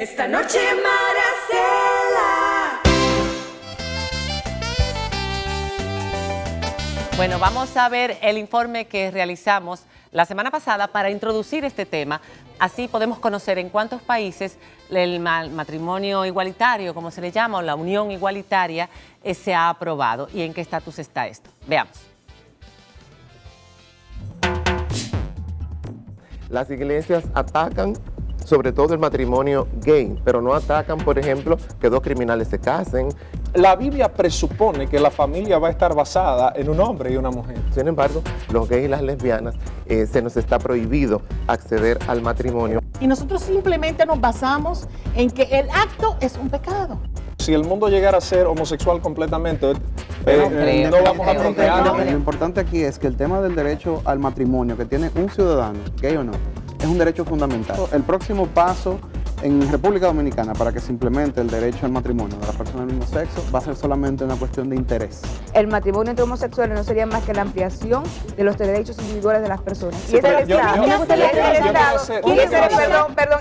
Esta noche Maracela. Bueno, vamos a ver el informe que realizamos la semana pasada para introducir este tema. Así podemos conocer en cuántos países el matrimonio igualitario, como se le llama, o la unión igualitaria, se ha aprobado y en qué estatus está esto. Veamos. Las iglesias atacan sobre todo el matrimonio gay, pero no atacan, por ejemplo, que dos criminales se casen. La Biblia presupone que la familia va a estar basada en un hombre y una mujer. Sin embargo, los gays y las lesbianas se nos está prohibido acceder al matrimonio. Y nosotros simplemente nos basamos en que el acto es un pecado. Si el mundo llegara a ser homosexual completamente, no vamos a procrear. Lo importante aquí es que el tema del derecho al matrimonio que tiene un ciudadano, gay o no, es un derecho fundamental. El próximo paso en República Dominicana para que se implemente el derecho al matrimonio de las personas del mismo sexo va a ser solamente una cuestión de interés. El matrimonio entre homosexuales no sería más que la ampliación de los derechos individuales de las personas. Sí, y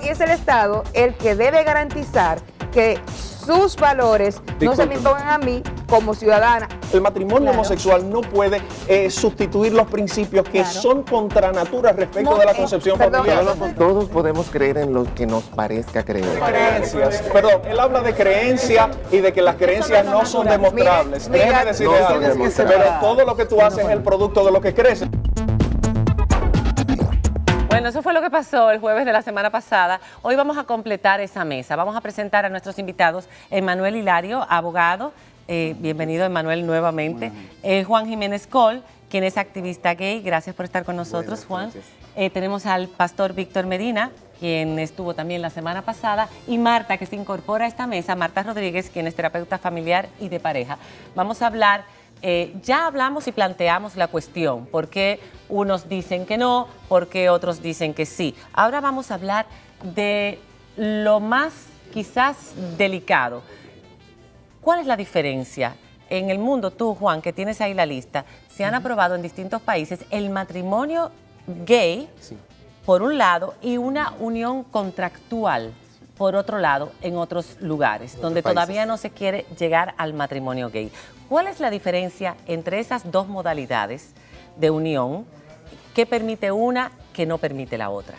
es el Estado el que debe garantizar que sus valores no se me impongan a mí como ciudadana. El matrimonio homosexual no puede sustituir los principios que son contra natura respecto de la concepción familiar. Todos podemos creer en lo que nos parezca creer. Creencias. Perdón, él habla de creencia y de que las creencias no son demostrables. Déjeme decirle algo, pero todo lo que tú haces es el producto de lo que crees. Bueno, eso fue lo que pasó el jueves de la semana pasada. Hoy vamos a completar esa mesa. Vamos a presentar a nuestros invitados. Emmanuel Hilario, abogado. Bienvenido, Emmanuel, nuevamente. Juan Jiménez Col, quien es activista gay. Gracias por estar con nosotros, Juan. Tenemos al pastor Víctor Medina, quien estuvo también la semana pasada. Y Marta, que se incorpora a esta mesa. Marta Rodríguez, quien es terapeuta familiar y de pareja. Vamos a hablar... ya hablamos y planteamos la cuestión, por qué unos dicen que no, por qué otros dicen que sí. Ahora vamos a hablar de lo más quizás delicado. ¿Cuál es la diferencia? En el mundo, tú, Juan, que tienes ahí la lista, se han aprobado en distintos países el matrimonio gay, por un lado, y una unión contractual, por otro lado, en otros lugares, donde todavía no se quiere llegar al matrimonio gay. ¿Cuál es la diferencia entre esas dos modalidades de unión? ¿Qué permite una que no permite la otra?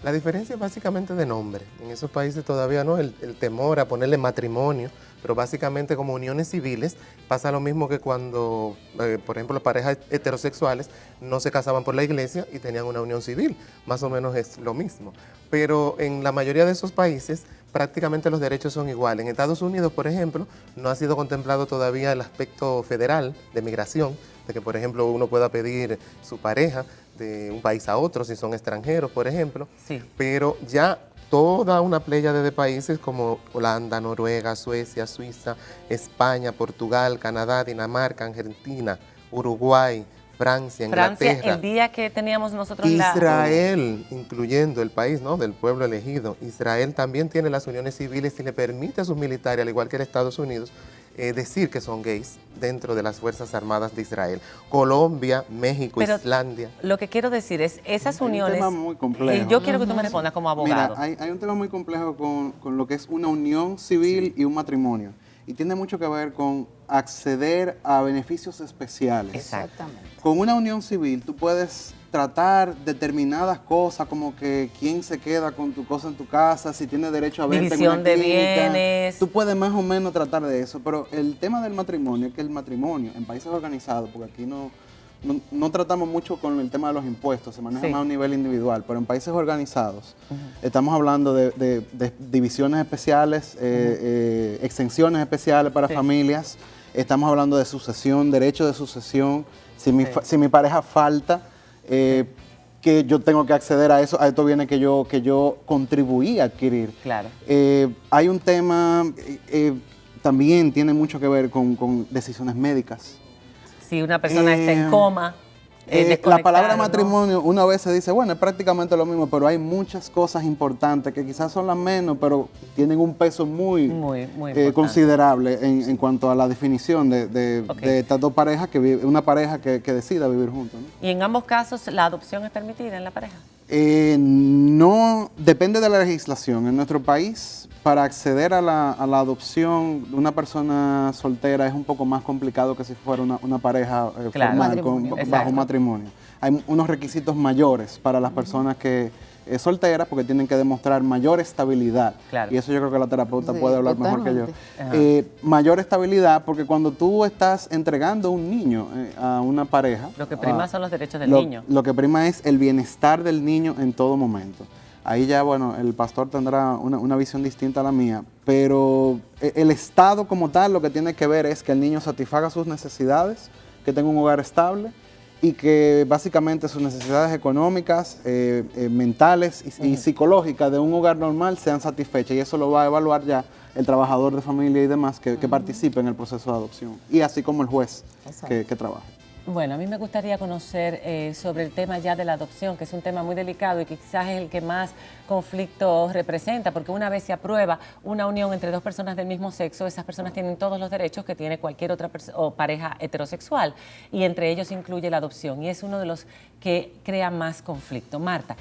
La diferencia es básicamente de nombre. En esos países todavía no, el temor a ponerle matrimonio, pero básicamente como uniones civiles pasa lo mismo que cuando, por ejemplo, parejas heterosexuales no se casaban por la iglesia y tenían una unión civil. Más o menos es lo mismo. Pero en la mayoría de esos países prácticamente los derechos son iguales. En Estados Unidos, por ejemplo, no ha sido contemplado todavía el aspecto federal de migración, de que, por ejemplo, uno pueda pedir su pareja de un país a otro si son extranjeros, por ejemplo. Sí. Pero ya toda una pléyade de países como Holanda, Noruega, Suecia, Suiza, España, Portugal, Canadá, Dinamarca, Argentina, Uruguay, Francia, Inglaterra. El día que teníamos nosotros Israel, incluyendo el país, ¿no?, del pueblo elegido. Israel también tiene las uniones civiles y le permite a sus militares, al igual que en Estados Unidos, decir que son gays dentro de las Fuerzas Armadas de Israel. Colombia, México, Islandia. Lo que quiero decir es, esas uniones... Es un tema muy complejo. Yo quiero que tú me respondas como abogado. Mira, hay un tema muy complejo con lo que es una unión civil y un matrimonio. Y tiene mucho que ver con acceder a beneficios especiales. Exactamente. Con una unión civil tú puedes tratar determinadas cosas, como que quién se queda con tu cosa en tu casa, si tiene derecho a verte división en una de clínica. bienes. Tú puedes más o menos tratar de eso, pero el tema del matrimonio es que el matrimonio en países organizados, porque aquí no tratamos mucho con el tema de los impuestos, se maneja más a un nivel individual, pero en países organizados estamos hablando de divisiones especiales, exenciones especiales para familias, estamos hablando de sucesión, derecho de sucesión, si mi pareja falta, que yo tengo que acceder a eso, a esto viene que yo contribuí a adquirir. Claro. Hay un tema, también tiene mucho que ver con decisiones médicas. Si una persona está en coma, la palabra matrimonio, una vez se dice, bueno, es prácticamente lo mismo, pero hay muchas cosas importantes que quizás son las menos, pero tienen un peso muy considerable en cuanto a la definición de estas dos parejas, una pareja que decida vivir juntos, ¿no? Y en ambos casos, ¿la adopción es permitida en la pareja? No, depende de la legislación. En nuestro país, para acceder a la adopción de una persona soltera es un poco más complicado que si fuera una pareja formal, bajo matrimonio. Hay unos requisitos mayores para las personas que solteras porque tienen que demostrar mayor estabilidad. Claro. Y eso yo creo que la terapeuta puede hablar mejor que yo. Mayor estabilidad porque cuando tú estás entregando un niño a una pareja... Lo que prima son los derechos del niño. Lo que prima es el bienestar del niño en todo momento. Ahí ya, bueno, el pastor tendrá una visión distinta a la mía, pero el Estado como tal lo que tiene que ver es que el niño satisfaga sus necesidades, que tenga un hogar estable, y que básicamente sus necesidades económicas, mentales y psicológicas de un hogar normal sean satisfechas, y eso lo va a evaluar ya el trabajador de familia y demás que participe en el proceso de adopción, y así como el juez que trabaje. Bueno, a mí me gustaría conocer sobre el tema ya de la adopción, que es un tema muy delicado y que quizás es el que más conflictos representa, porque una vez se aprueba una unión entre dos personas del mismo sexo, esas personas tienen todos los derechos que tiene cualquier otra pareja heterosexual, y entre ellos incluye la adopción, y es uno de los que crea más conflicto. Marta,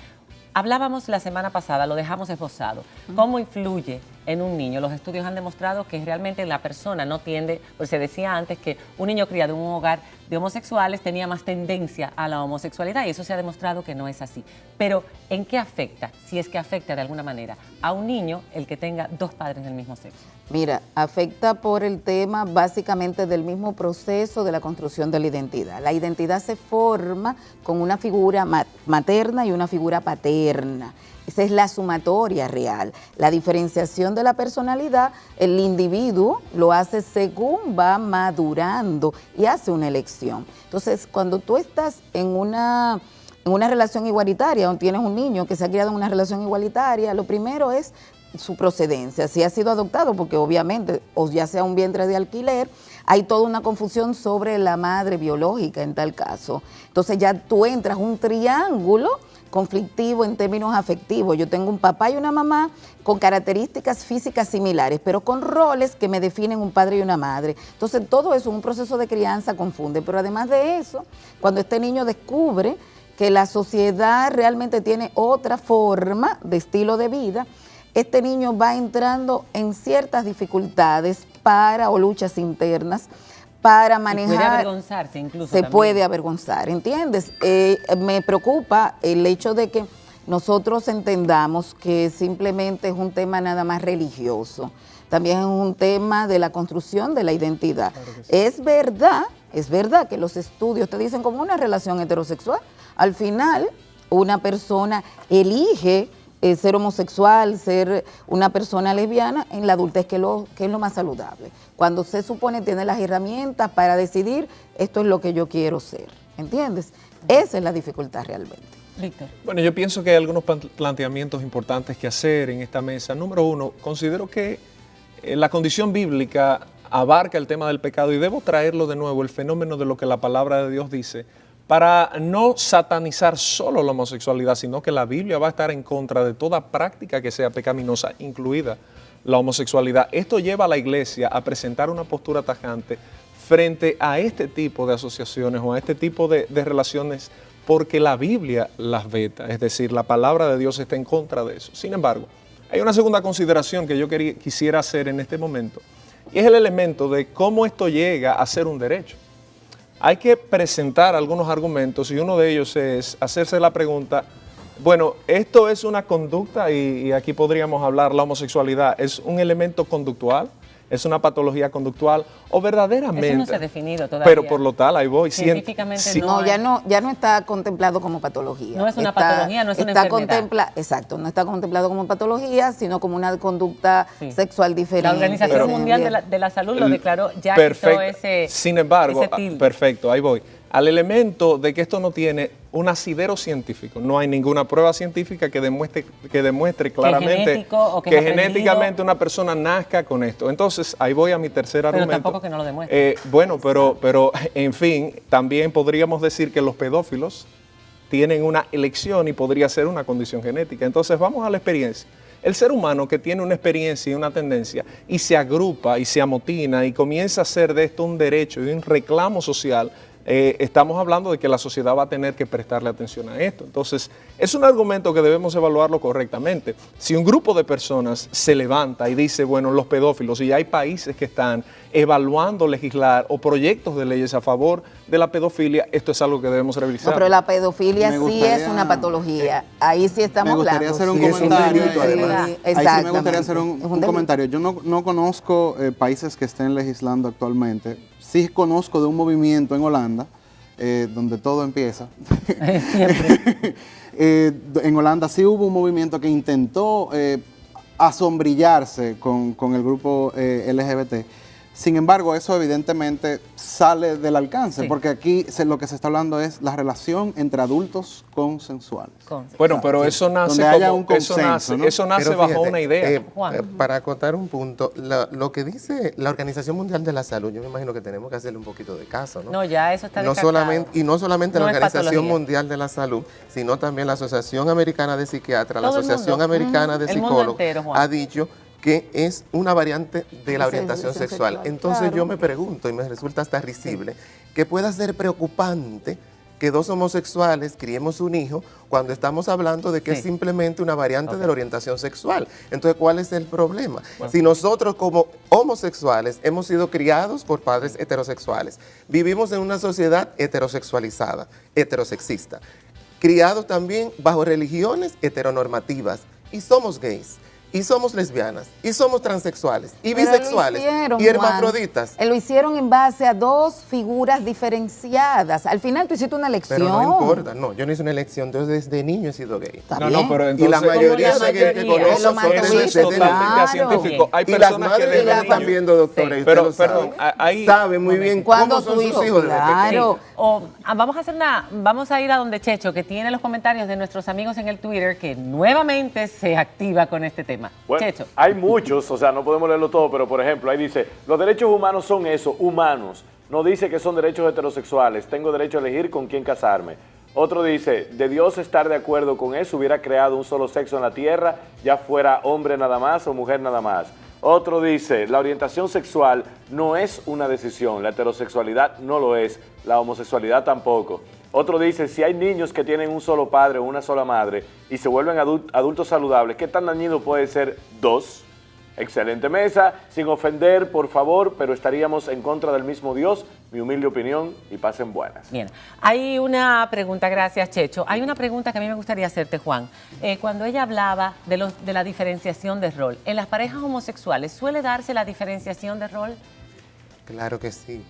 hablábamos la semana pasada, lo dejamos esbozado, ¿cómo influye en un niño? Los estudios han demostrado que realmente la persona no tiende, pues se decía antes que un niño criado en un hogar de homosexuales tenía más tendencia a la homosexualidad, y eso se ha demostrado que no es así. Pero, ¿en qué afecta, si es que afecta de alguna manera, a un niño el que tenga dos padres del mismo sexo? Mira, afecta por el tema básicamente del mismo proceso de la construcción de la identidad. La identidad se forma con una figura materna y una figura paterna. Esa es la sumatoria real. La diferenciación de la personalidad, el individuo lo hace según va madurando y hace una elección. Entonces, cuando tú estás en una relación igualitaria, o tienes un niño que se ha criado en una relación igualitaria, lo primero es su procedencia, si ha sido adoptado, porque obviamente, o ya sea un vientre de alquiler, hay toda una confusión sobre la madre biológica en tal caso. Entonces ya tú entras un triángulo conflictivo en términos afectivos. Yo tengo un papá y una mamá con características físicas similares, pero con roles que me definen un padre y una madre. Entonces todo eso, un proceso de crianza confunde, pero además de eso, cuando este niño descubre que la sociedad realmente tiene otra forma de estilo de vida, este niño va entrando en ciertas dificultades o luchas internas para manejar. Y puede avergonzarse incluso. Se puede avergonzar, ¿entiendes? Me preocupa el hecho de que nosotros entendamos que simplemente es un tema nada más religioso. También es un tema de la construcción de la identidad. Claro que sí. Es verdad que los estudios te dicen como una relación heterosexual. Al final, una persona elige ser homosexual, ser una persona lesbiana en la adultez, que es lo más saludable. Cuando se supone tiene las herramientas para decidir, esto es lo que yo quiero ser, ¿entiendes? Esa es la dificultad realmente. Víctor. Bueno, yo pienso que hay algunos planteamientos importantes que hacer en esta mesa. Número uno, considero que la condición bíblica abarca el tema del pecado, y debo traerlo de nuevo, el fenómeno de lo que la palabra de Dios dice, para no satanizar solo la homosexualidad, sino que la Biblia va a estar en contra de toda práctica que sea pecaminosa, incluida la homosexualidad. Esto lleva a la iglesia a presentar una postura tajante frente a este tipo de asociaciones o a este tipo de relaciones, porque la Biblia las veta, es decir, la palabra de Dios está en contra de eso. Sin embargo, hay una segunda consideración que yo quisiera hacer en este momento, y es el elemento de cómo esto llega a ser un derecho. Hay que presentar algunos argumentos, y uno de ellos es hacerse la pregunta, bueno, esto es una conducta, y aquí podríamos hablar, la homosexualidad es un elemento conductual, es una patología conductual, o verdaderamente... Eso no se ha definido todavía. Pero por lo tal, ahí voy. Científicamente ya no está contemplado como patología. No es una patología, no es una enfermedad. Exacto, no está contemplado como patología, sino como una conducta sexual diferente. La Organización Mundial de la Salud lo declaró, ya perfecto. Quitó ese... Sin embargo, perfecto, ahí voy. Al elemento de que esto no tiene un asidero científico, no hay ninguna prueba científica que demuestre claramente que genéticamente una persona nazca con esto. Entonces, ahí voy a mi tercer argumento. Pero tampoco que no lo demuestre. Bueno, pero en fin, también podríamos decir que los pedófilos tienen una elección y podría ser una condición genética. Entonces, vamos a la experiencia. El ser humano que tiene una experiencia y una tendencia y se agrupa y se amotina y comienza a hacer de esto un derecho y un reclamo social, estamos hablando de que la sociedad va a tener que prestarle atención a esto. Entonces, es un argumento que debemos evaluarlo correctamente. Si un grupo de personas se levanta y dice, bueno, los pedófilos, y hay países que están evaluando legislar o proyectos de leyes a favor de la pedofilia, esto es algo que debemos revisar. No, pero la pedofilia sí es una patología. Ahí sí estamos hablando. Me gustaría hacer un Sí, es un comentario. delito, además. Ahí sí me gustaría hacer Es un un delito. comentario. Yo no conozco países que estén legislando actualmente. Sí conozco de un movimiento en Holanda, donde todo empieza. Siempre. En Holanda sí hubo un movimiento que intentó asombrillarse con el grupo LGBT. Sin embargo, eso evidentemente sale del alcance, Sí. porque aquí lo que se está hablando es la relación entre adultos consensuales. Bueno, pero eso nace Donde haya como, un consenso, ¿no? eso nace Pero bajo fíjate, una idea. Juan. Para acotar un punto, lo que dice la Organización Mundial de la Salud, yo me imagino que tenemos que hacerle un poquito de caso, ¿no? No, ya eso está No descartado. solamente, y no solamente No la es Organización patología. Mundial de la Salud, sino también la Asociación Americana de Psiquiatras, la Todo el Asociación mundo. Americana de El mundo Psicólogos, entero, Juan. ha dicho que es una variante de la orientación sexual. Entonces claro. yo me pregunto, y me resulta hasta risible, que pueda ser preocupante que dos homosexuales criemos un hijo cuando estamos hablando de que Sí. es simplemente una variante de la orientación sexual. Entonces, ¿cuál es el problema? Si nosotros como homosexuales hemos sido criados por padres heterosexuales, vivimos en una sociedad heterosexualizada, heterosexista, criados también bajo religiones heteronormativas, y somos gays, y somos lesbianas, y somos transexuales, y Pero bisexuales, lo hicieron, y hermafroditas. Juan. Lo hicieron en base a dos figuras diferenciadas. Al final tú hiciste una elección. Pero no importa, no, yo no hice una elección, yo desde niño he sido gay. Está No, bien. no, pero Y entonces... la mayoría Como la de gays que mayoría. conozco Lo son mantuviste, desde Eso es totalmente claro. científico. Hay Y las personas que madres desde ya niños- están viendo, doctora, y Pero, ustedes lo perdón, saben. ahí... Saben muy bien Cuando cómo son su sus hijo, hijos desde claro. pequeños. O, vamos a ir a donde Checho, que tiene los comentarios de nuestros amigos en el Twitter, que nuevamente se activa con este tema. Bueno, Checho. hay muchos, o sea, no podemos leerlo todo, pero por ejemplo, ahí dice, los derechos humanos son eso, humanos. No dice que son derechos heterosexuales, tengo derecho a elegir con quién casarme. Otro dice, de Dios estar de acuerdo con eso, hubiera creado un solo sexo en la tierra, ya fuera hombre nada más o mujer nada más. Otro dice, la orientación sexual no es una decisión, la heterosexualidad no lo es, la homosexualidad tampoco. Otro dice, si hay niños que tienen un solo padre o una sola madre y se vuelven adultos saludables, ¿qué tan dañino puede ser dos? Excelente mesa, sin ofender, por favor, pero estaríamos en contra del mismo Dios, mi humilde opinión, y pasen buenas. Bien, hay una pregunta, gracias Checho. Hay una pregunta que a mí me gustaría hacerte, Juan. Cuando ella hablaba de la diferenciación de rol, ¿en las parejas homosexuales suele darse la diferenciación de rol? Claro que sí.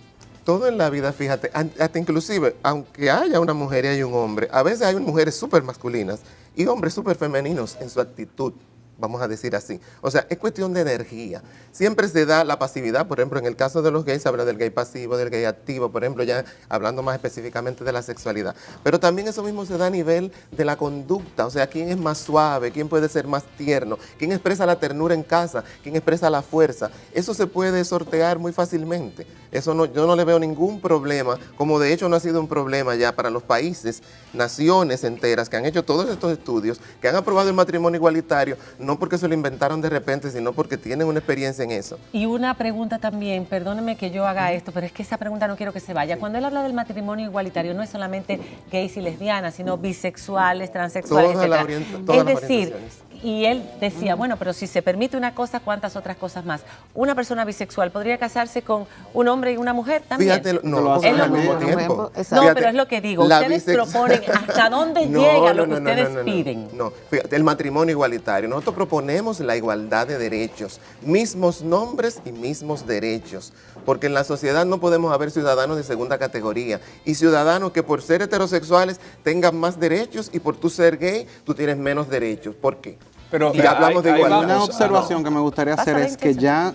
Todo en la vida, fíjate, hasta inclusive, aunque haya una mujer y hay un hombre, a veces hay mujeres súper masculinas y hombres súper femeninos en su actitud, vamos a decir así. O sea, es cuestión de energía. Siempre se da la pasividad, por ejemplo, en el caso de los gays se habla del gay pasivo, del gay activo, por ejemplo, ya hablando más específicamente de la sexualidad. Pero también eso mismo se da a nivel de la conducta, o sea, quién es más suave, quién puede ser más tierno, quién expresa la ternura en casa, quién expresa la fuerza. Eso se puede sortear muy fácilmente. Eso no, yo no le veo ningún problema, como de hecho no ha sido un problema ya para los países, naciones enteras que han hecho todos estos estudios, que han aprobado el matrimonio igualitario, no porque se lo inventaron de repente, sino porque tienen una experiencia en eso. Y una pregunta también, perdóneme que yo haga esto, pero es que esa pregunta no quiero que se vaya. Cuando él habla del matrimonio igualitario, no es solamente gays y lesbianas, sino bisexuales, transexuales, Todas las etc. todas Es las decir, orientaciones. y él decía, bueno, pero si se permite una cosa, ¿cuántas otras cosas más? Una persona bisexual podría casarse con un hombre y una mujer también. Fíjate, no, Lo porque hacen no al al mismo mismo tiempo. Exacto. No, Fíjate, pero es lo que digo. la Ustedes bisex- proponen hasta dónde No, llega no, lo que no, ustedes no, no, piden. No, fíjate, el matrimonio igualitario. Nosotros proponemos la igualdad de derechos, mismos nombres y mismos derechos, porque en la sociedad no podemos haber ciudadanos de segunda categoría y ciudadanos que por ser heterosexuales tengan más derechos y por tú ser gay tú tienes menos derechos. ¿Por qué? Pero Y hablamos de igualdad. Una observación que me gustaría hacer Pásale, es que Checho. ya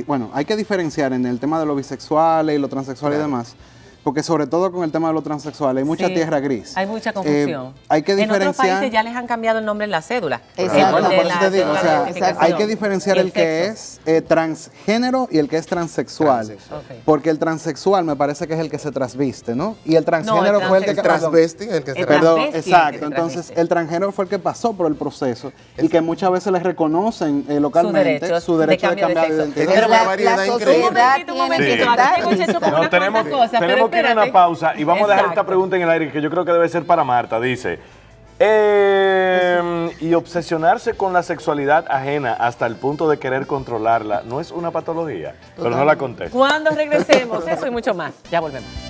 bueno, hay que diferenciar en el tema de lo bisexual y lo transexual y demás, porque sobre todo con el tema de lo transexual hay mucha Sí, tierra gris. Hay mucha confusión. Hay que En otros diferenciar. países ya les han cambiado el nombre en la cédula. Exacto. Bueno, De por eso la te digo, o cédula de sea, identificación. hay que diferenciar Y el que sexo. es transgénero y el que es transexual. Transexual. Ok. Porque el transexual me parece que es el que se trasviste, ¿no? Y el transgénero fue el que... El transvesti, el que se El Perdón, transvesti, exacto. el Entonces, transvesti. el transgénero fue el que pasó por el proceso y que muchas veces les reconocen localmente su derecho de cambiar de sexo. identidad. Pero Pero una la variedad sociedad increíble. Un momentito, tiene que aquí dar- tengo Checho con una tenemos cuantas cosas, pero tenemos tenemos que ir a una espérate. pausa y vamos a dejar esta Exacto. pregunta en el aire que yo creo que debe ser para Marta. Dice, y obsesionarse con la sexualidad ajena hasta el punto de querer controlarla, ¿no es una patología? Pero no la conté. Cuando regresemos, eso y mucho más. Ya volvemos.